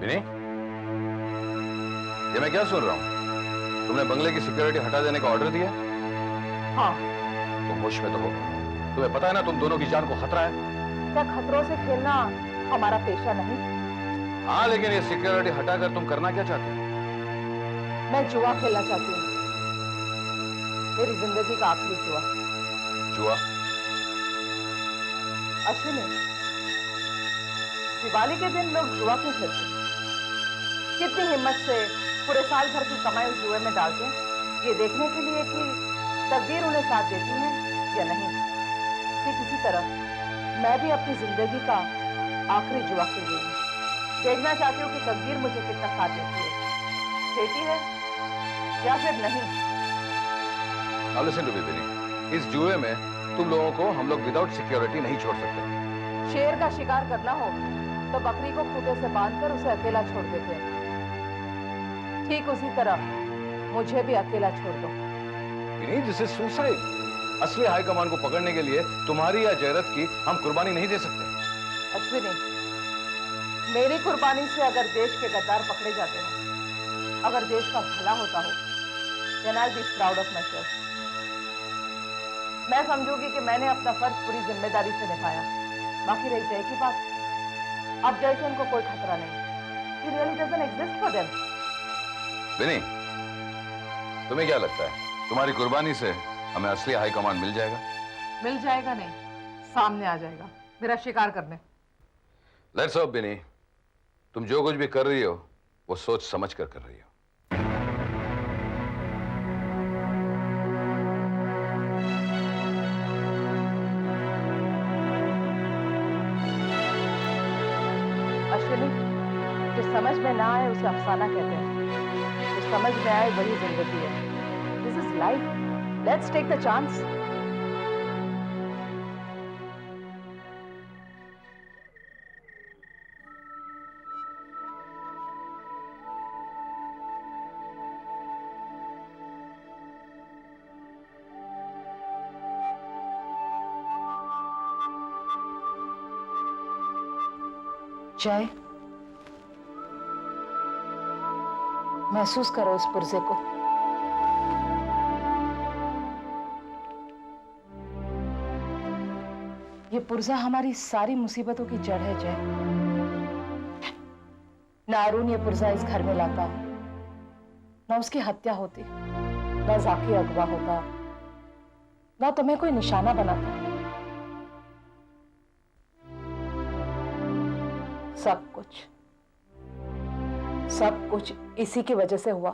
विनी, ये मैं क्या सुन रहा हूँ? तुमने बंगले की सिक्योरिटी हटा देने का ऑर्डर दिया? हाँ। तुम होश में तो हो? तुम्हें पता है ना तुम दोनों की जान को खतरा है? क्या खतरों से खेलना हमारा पेशा नहीं? हाँ, लेकिन ये सिक्योरिटी हटाकर तुम करना क्या चाहते हो? मैं जुआ खेलना चाहती हूँ, मेरी जिंदगी का आखिरी जुआ। जुआ? अश्विनी, दिवाली के दिन लोग जुआ क्यों खेलते? कितनी हिम्मत से पूरे साल भर की कमाई जुए में डालते हैं, ये देखने के लिए कि तकदीर उन्हें साथ देती है या नहीं। ठीक इसी तरह मैं भी अपनी जिंदगी का आखिरी जुआ खेल रही हूँ। देखना चाहती हूँ कि तकदीर मुझे कितना साथ देती है, देती है या फिर नहीं। Now listen to me, विनी, इस जुए में तुम लोगों को हम लोग विदाउट सिक्योरिटी नहीं छोड़ सकते। शेर का शिकार करना हो तो बकरी को खूंटे से बांधकर उसे अकेला छोड़ देते हैं। ठीक उसी तरह मुझे भी अकेला छोड़ दो। विनी, दिस इज सुसाइड। असली हाईकमान को पकड़ने के लिए तुम्हारी या जयरत की हम कुर्बानी नहीं दे सकते। अश्विनी, मेरी कुर्बानी से अगर देश के गद्दार पकड़े जाते हैं, अगर देश का भला होता हो, then I'll be proud of myself. मैं समझूंगी कि मैंने अपना फर्ज पूरी जिम्मेदारी से निभाया। बाकी रही जय की बात, अब जय से उनको कोई खतरा नहीं। He really doesn't exist for them. विनी, तुम्हें क्या लगता है तुम्हारी कुर्बानी से हमें असली हाईकमान मिल जाएगा? मिल जाएगा नहीं, सामने आ जाएगा मेरा शिकार करने। लेट्स होप विनी, तुम जो कुछ भी कर रही हो वो सोच समझ कर रही हो। अश्विनी, जो समझ में ना आए उसे अफसाना कहते हैं, जो समझ में आए वही जिंदगी है। This is life, let's take the chance. Jai, महसूस करो इस पुर्जे को। ये पुर्जा हमारी सारी मुसीबतों की जड़ है जय। ना अरुण ये पुर्जा इस घर में लाता, ना उसकी हत्या होती, ना जाकी अगवा होता, ना तुम्हें कोई निशाना बनाता। सब कुछ इसी की वजह से हुआ।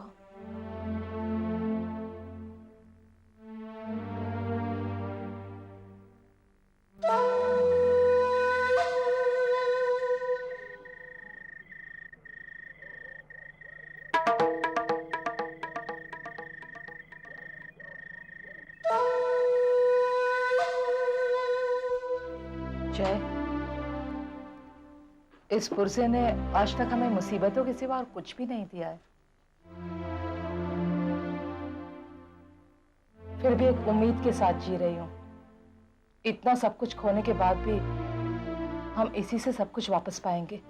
जय, इस पुर्जे ने आज तक हमें मुसीबतों के सिवा और कुछ भी नहीं दिया है। फिर भी एक उम्मीद के साथ जी रही हूं। इतना सब कुछ खोने के बाद भी हम इसी से सब कुछ वापस पाएंगे।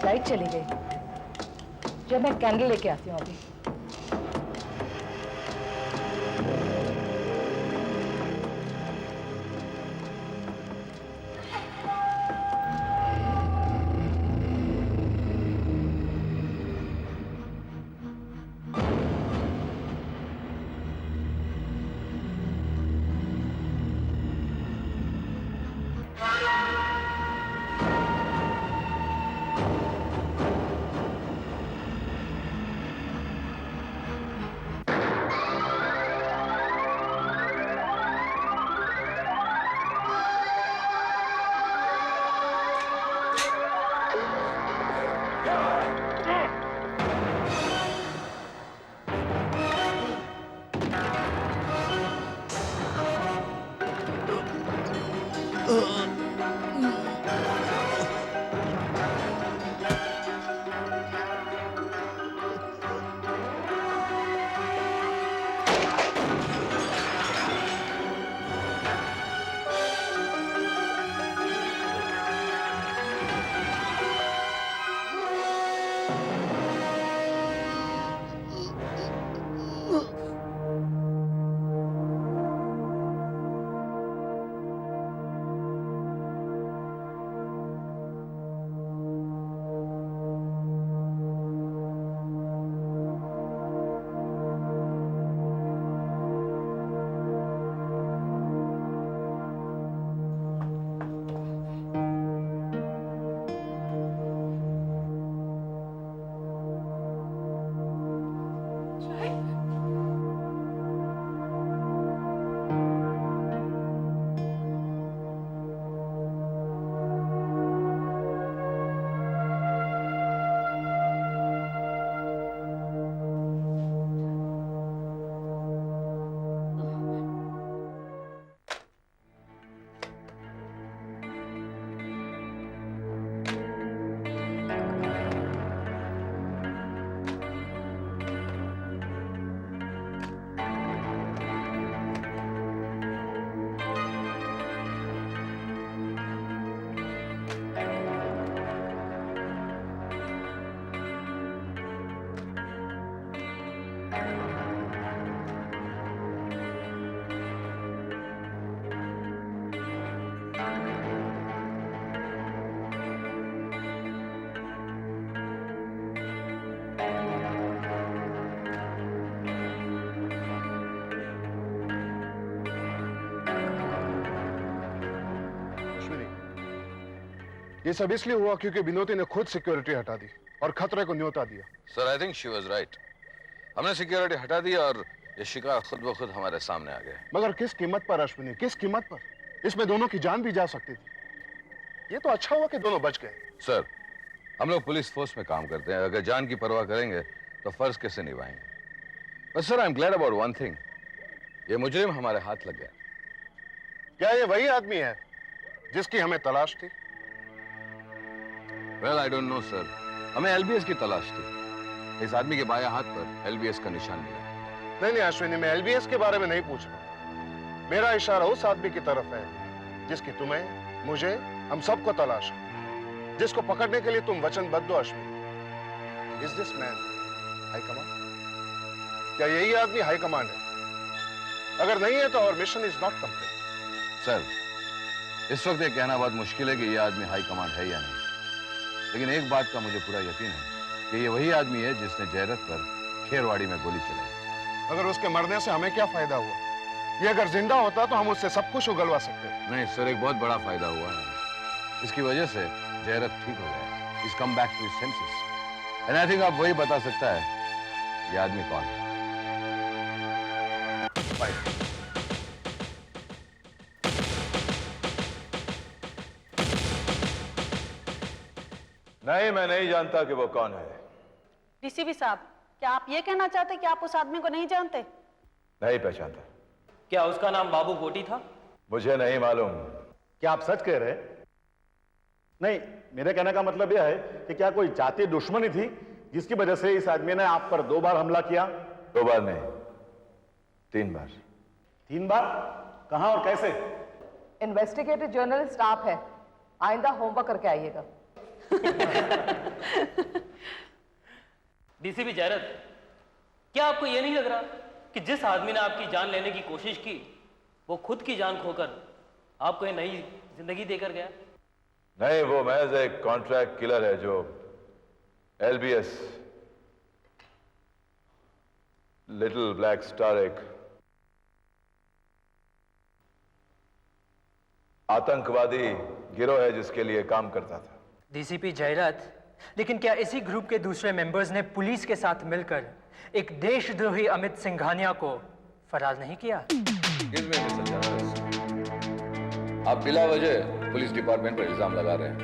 लाइट चली गई। जब मैं कैंडल लेके आती हूँ अभी। ये सब इसलिए हुआ क्योंकि विनोदी ने खुद सिक्योरिटी हटा दी और खतरे को न्योता दिया। Sir I think she was right. हमने सिक्योरिटी हटा दी और ये शिकार खुद ब खुद हमारे सामने आ गए। मगर किस कीमत पर अश्विनी, किस कीमत पर? इसमें दोनों की जान भी जा सकती थी। ये तो अच्छा हुआ कि दोनों बच गए। सर हम लोग पुलिस फोर्स में काम करते हैं, अगर जान की परवाह करेंगे तो फर्ज कैसे निभाएंगे? But sir I am glad about one thing, ये मुजरिम हमारे हाथ लग गया। क्या ये वही आदमी है जिसकी हमें तलाश थी? Well I don't know sir, हमें एलबीएस की तलाश थी। इस आदमी के बाएं हाथ पर एलबीएस का निशान मिला। नहीं अश्विनी, मैं एलबीएस के बारे में नहीं पूछ रहा। मेरा इशारा उस आदमी की तरफ है जिसकी तुम्हें, मुझे, हम सबको तलाश है, जिसको पकड़ने के लिए तुम वचनबद्ध हो Ashwini. Is this man high command? क्या यही आदमी हाई कमांड है? अगर नहीं है तो और mission is not complete. Sir इस वक्त ये कहना बहुत मुश्किल है कि ये आदमी हाई कमांड है या नहीं, लेकिन एक बात का मुझे पूरा यकीन है कि ये वही आदमी है जिसने जयरत पर खेरवाड़ी में गोली चलाई। अगर उसके मरने से हमें क्या फायदा हुआ? ये अगर जिंदा होता तो हम उससे सब कुछ उगलवा सकते। नहीं सर, एक बहुत बड़ा फायदा हुआ है। इसकी वजह से जयरत ठीक हो गया, is come back to his senses. And I think आप वही बता सकता है ये आदमी कौन है। नहीं, मैं नहीं जानता कि वो कौन है। डीसीपी साहब, क्या आप ये कहना चाहते कि आप उस आदमी को नहीं जानते? नहीं पहचानता। क्या उसका नाम बाबू गोटी था? मुझे नहीं मालूम। क्या आप सच कह रहे हैं? नहीं, मेरे कहने का मतलब यह है कि क्या कोई जाति दुश्मनी थी जिसकी वजह से इस आदमी ने आप पर 2 बार हमला किया? 2 बार नहीं, 3 बार। 3 बार? कहां और कैसे? इन्वेस्टिगेटिव जर्नलिस्ट आप है, आइंदा होमवर्क करके आइएगा। डीसीपी जयरत, क्या आपको यह नहीं लग रहा कि जिस आदमी ने आपकी जान लेने की कोशिश की वो खुद की जान खोकर आपको एक नई जिंदगी देकर गया? नहीं, वो महज एक कॉन्ट्रैक्ट किलर है जो एलबीएस लिटिल ब्लैक स्टार एक आतंकवादी गिरोह है जिसके लिए काम करता था। डीसीपी जयरत, लेकिन क्या इसी ग्रुप के दूसरे मेंबर्स ने पुलिस के साथ मिलकर एक देशद्रोही अमित सिंघानिया को फरार नहीं किया? Excuse me, Mr. Journalist. आप बिला वजह पुलिस डिपार्टमेंट पर इल्जाम लगा रहे हैं।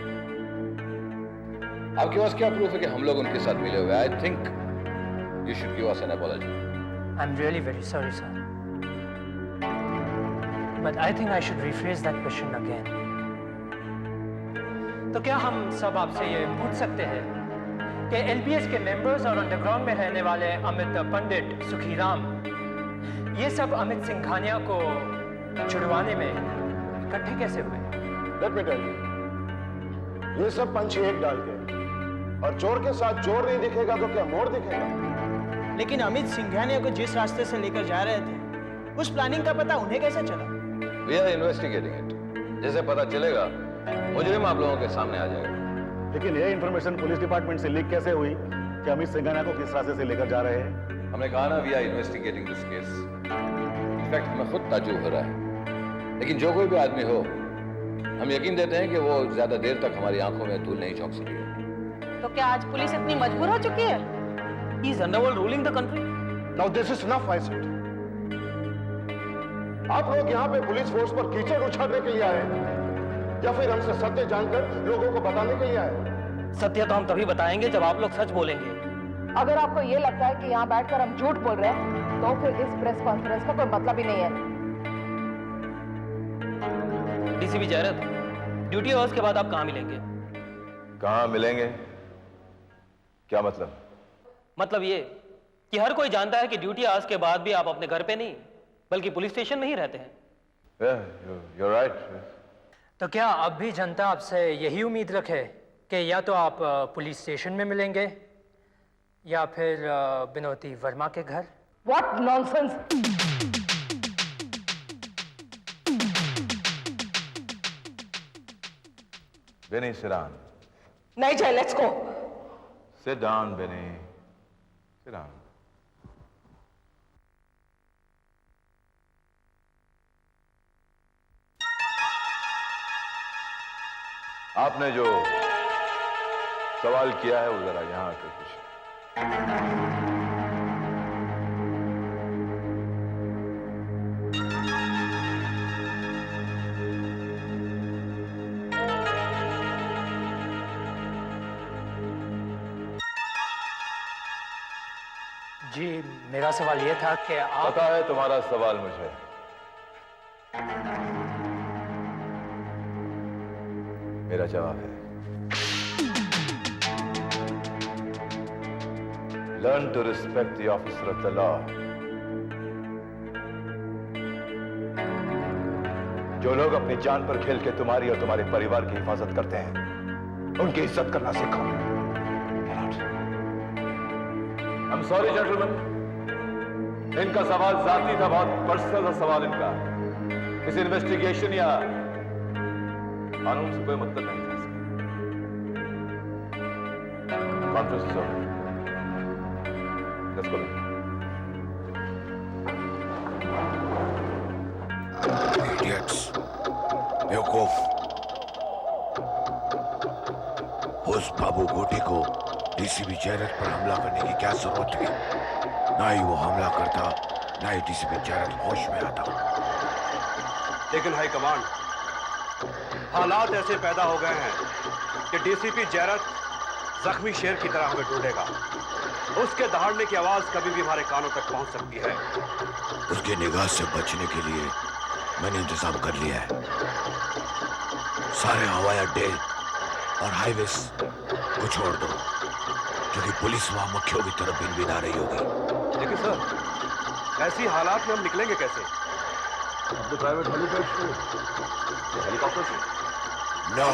आपके पास क्या प्रूफ है कि हम लोग उनके साथ मिले हुए? I think you should give us an apology. I am really very sorry sir, but I think I should rephrase that question again. तो क्या हम सब आपसे ये पूछ सकते हैं कि एलबीएस के मेंबर्स और अंडरग्राउंड में रहने वाले अमित पंडित, सुखीराम, ये सब अमित सिंघानिया को छुड़वाने में इकट्ठे कैसे हुए? लेट मी टेल यू, ये सब पंछी एक डाल के, और चोर के साथ चोर नहीं दिखेगा तो क्या मोर दिखेगा? लेकिन अमित सिंघानिया को जिस रास्ते से लेकर जा रहे थे, उस प्लानिंग का पता उन्हें कैसे चला? We are investigating it. जैसे पता चलेगा मुजरिम आप लोगों के सामने आ जाएगा। लेकिन यह इंफॉर्मेशन पुलिस डिपार्टमेंट से लीक कैसे हुई कि अमित सिंघानिया को किस रास्ते से लेकर जा रहे हैं? हमने कहा ना, we are investigating this case. In fact हमें खुद ताज्जुब हो रहा है, लेकिन जो कोई भी आदमी हो, हम यकीन देते हैं कि वो ज्यादा देर तक हमारी आंखों में धूल नहीं झोंक सकेगा। तो क्या आज पुलिस इतनी मजबूर हो चुकी है? He is underworld ruling the country. Now this is enough, I said. आप लोग यहाँ पे पुलिस फोर्स पर कीचड़ उछालने के लिए आए या फिर हमसे सत्य जानकर लोगों को बताने के लिए आए? सत्य तो हम तभी बताएंगे जब आप लोग सच बोलेंगे। अगर आपको ये लगता है कि यहाँ बैठकर हम झूठ बोल रहे हैं, तो फिर इस प्रेस कॉन्फ्रेंस का कोई मतलब ही नहीं है। डीसीपी जयरत, ड्यूटी आवर्स के बाद आप कहाँ मिलेंगे? कहाँ मिलेंगे? क्या मतलब? मतलब ये कि हर कोई जानता है कि ड्यूटी आवर्स के बाद भी आप अपने घर पे नहीं बल्कि पुलिस स्टेशन में ही रहते हैं। You're right. तो क्या अब भी जनता आपसे यही उम्मीद रखे कि या तो आप पुलिस स्टेशन में मिलेंगे या फिर विनोदी वर्मा के घर? What nonsense! Benny, sit down. नहीं जाए, let's go. Sit down, Benny. Sit down. आपने जो सवाल किया है वो जरा यहां आकर पूछिए। जी मेरा सवाल ये था कि आप पता है तुम्हारा सवाल मुझे। मेरा जवाब है learn to respect the officer of the law. जो लोग अपनी जान पर खेल के तुम्हारी और तुम्हारे परिवार की हिफाजत करते हैं उनकी इज्जत करना सीखो। I'm sorry, gentlemen. इनका सवाल जाती था, बहुत पर्सनल था सवाल इनका। इस इन्वेस्टिगेशन या कानून से कोई मतलब नहीं था इसका। Conference is over. Let's go. Idiots. बेवकूफ। उस बाबू गोटी को डीसीपी जैरत पर हमला करने की क्या जरूरत थी? ना ही वो हमला करता, ना ही डीसीपी जैरत होश में आता। लेकिन हाई कमांड, हालात ऐसे पैदा हो गए हैं कि डीसीपी जैरत जख्मी शेर की तरह हमें ढूंढेगा। उसके दहाड़ने की आवाज कभी भी हमारे कानों तक पहुंच सकती है। उसकी निगाह से बचने के लिए मैंने इंतजाम कर लिया है। सारे हवाई अड्डे और हाईवेज को छोड़ दो, क्योंकि पुलिस वहां मक्खियों की तरफ भिन भिन आ रही होगी। लेकिन सर, ऐसी हालात में हम निकलेंगे कैसे? अपने प्राइवेट हेलीकॉप्टर से? नो,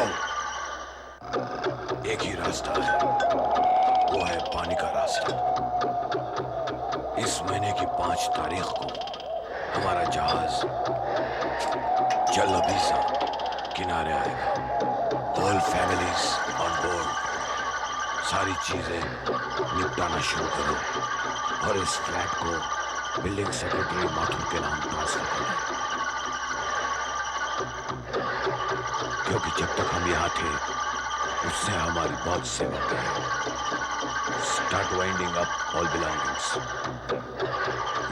एक ही रास्ता है, वो है पानी का रास्ता। इस महीने की 5 तारीख को हमारा जहाज जल्लबीसा किनारे आएगा। All families on board. सारी चीजें निपटाना शुरू करो और इस फ्लैट को बिल्डिंग सेक्रेटरी माथुर के नाम ट्रांसफर करो, क्योंकि जब तक हम यहाँ थे उससे हमारी बहुत सेवा की है। Start winding up all belongings.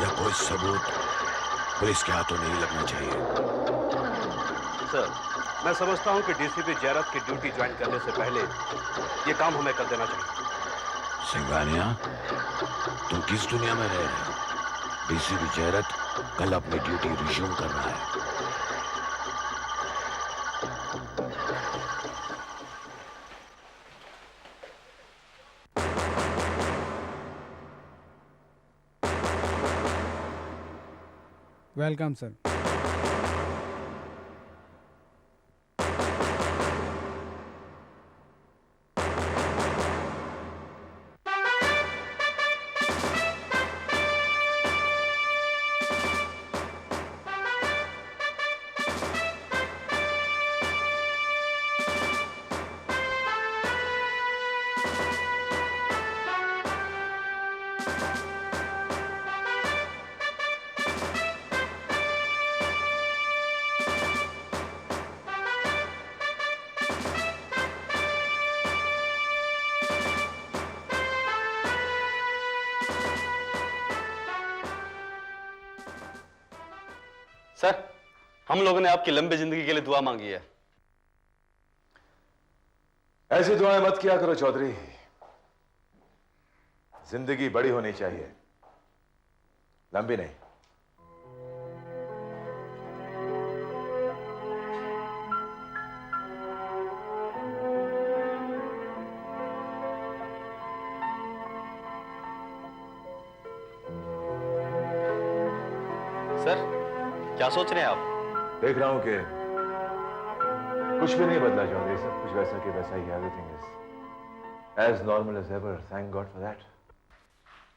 या कोई सबूत पुलिस के हाथों नहीं लगना चाहिए। सर, मैं समझता हूं कि डीसीपी जैरत की ड्यूटी ज्वाइन करने से पहले ये काम हमें कर देना चाहिए। सिंघानिया, तुम किस दुनिया में रह रहे हो? डीसीपी जैरत कल अपनी ड्यूटी रिज्यूम कर रहा है। Welcome sir. सर, हम लोगों ने आपकी लंबी जिंदगी के लिए दुआ मांगी है। ऐसी दुआएं मत किया करो चौधरी। जिंदगी बड़ी होनी चाहिए, लंबी नहीं। सर, क्या सोच रहे हैं आप? देख रहा हूं कि कुछ भी नहीं बदला चौधरी, सब कुछ वैसा कि वैसा ही। Everything is as normal as ever. Thank god for that.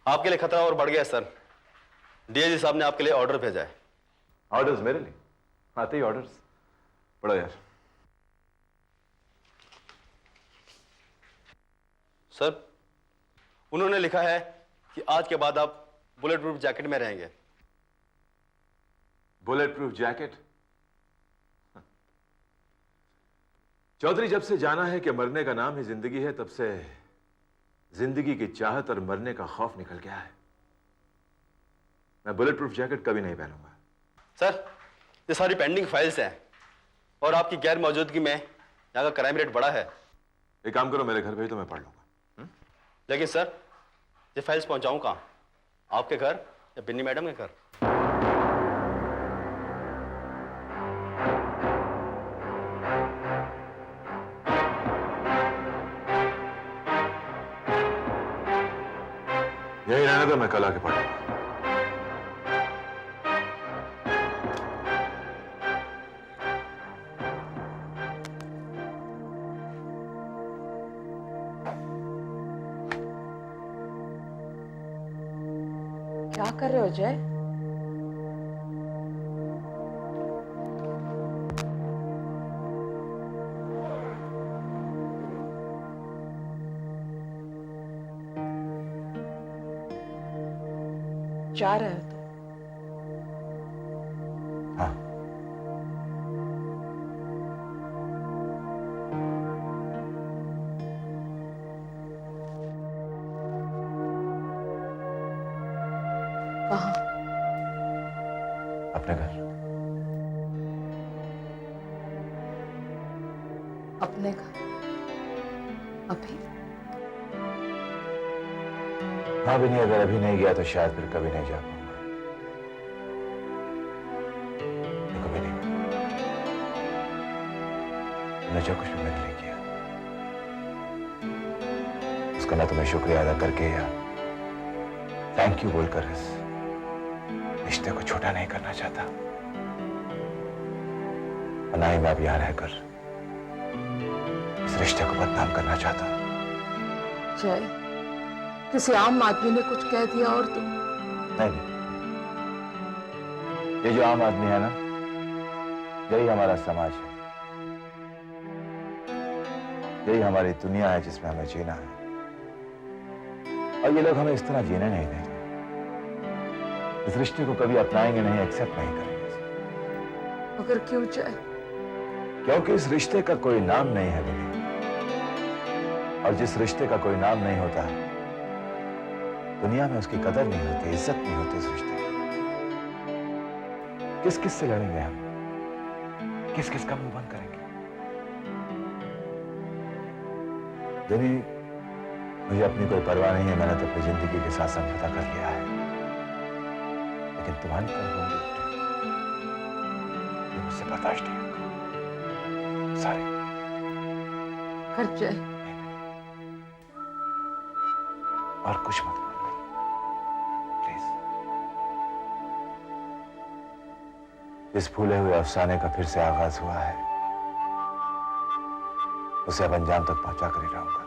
आपके लिए खतरा और बढ़ गया है सर। डीआईजी साहब ने आपके लिए ऑर्डर भेजा है। ऑर्डर्स मेरे लिए? आते ही ऑर्डर्स? पढ़ो यार। सर, उन्होंने लिखा है कि आज के बाद आप बुलेट प्रूफ जैकेट में रहेंगे। Bullet proof jacket? चौधरी, जब से जाना है कि मरने का नाम ही जिंदगी है, तब से जिंदगी की चाहत और मरने का खौफ निकल गया है। मैं बुलेट प्रूफ जैकेट कभी नहीं पहनूंगा। सर, ये सारी पेंडिंग फाइल्स हैं और आपकी गैर मौजूदगी में यहाँ का क्राइम रेट बढ़ा है। एक काम करो, मेरे घर भेज दो, मैं पढ़ लूंगा। लेकिन सर, ये फाइल्स पहुंचाऊं कहाँ? आपके घर या बिन्नी मैडम के घर? यही रहने दो, मैं कल आके पढ़ लूंगा। क्या कर रहे हो जय? जा रहे हो तो? हाँ। कहाँ? अपने घर। अपने घर? अभी? हाँ भी नहीं, अगर अभी नहीं गया तो शायद फिर कभी नहीं जा पाऊंगा। देखो भी नहीं, तुमने जो कुछ भी मेरे लिए किया उसका ना तुम्हें शुक्रिया अदा करके या थैंक यू बोलकर इस रिश्ते को छोटा नहीं करना चाहता, और ना ही मैं अब यहां रहकर इस रिश्ते को बदनाम करना चाहता। जय, किसी आम आदमी ने कुछ कह दिया और तुम? नहीं, ये जो आम आदमी है ना, यही हमारा समाज है, यही हमारी दुनिया है जिसमें हमें जीना है, और ये लोग हमें इस तरह जीने नहीं देंगे। इस रिश्ते को कभी अपनाएंगे नहीं, एक्सेप्ट नहीं करेंगे। मगर क्यों जय? क्योंकि इस रिश्ते का कोई नाम नहीं है विनय, और जिस रिश्ते का कोई नाम नहीं होता है दुनिया में उसकी कदर नहीं होती, इज्जत नहीं होती। इस रिश्ते की किस किस से लड़ेंगे हम, किस किस का मुंह बंद करेंगे? दिनी, मुझे अपनी कोई परवाह नहीं है, मैंने तो अपनी जिंदगी के साथ समझौता कर लिया है, लेकिन तुम्हारी तरफ होंगी ये मुझसे बर्दाश्त नहीं होगा। सारी कर जय, और कुछ मत बोलो प्लीज। इस भूले हुए अफसाने का फिर से आगाज हुआ है, उसे अब अंजाम तक पहुंचा कर ही रहूंगा।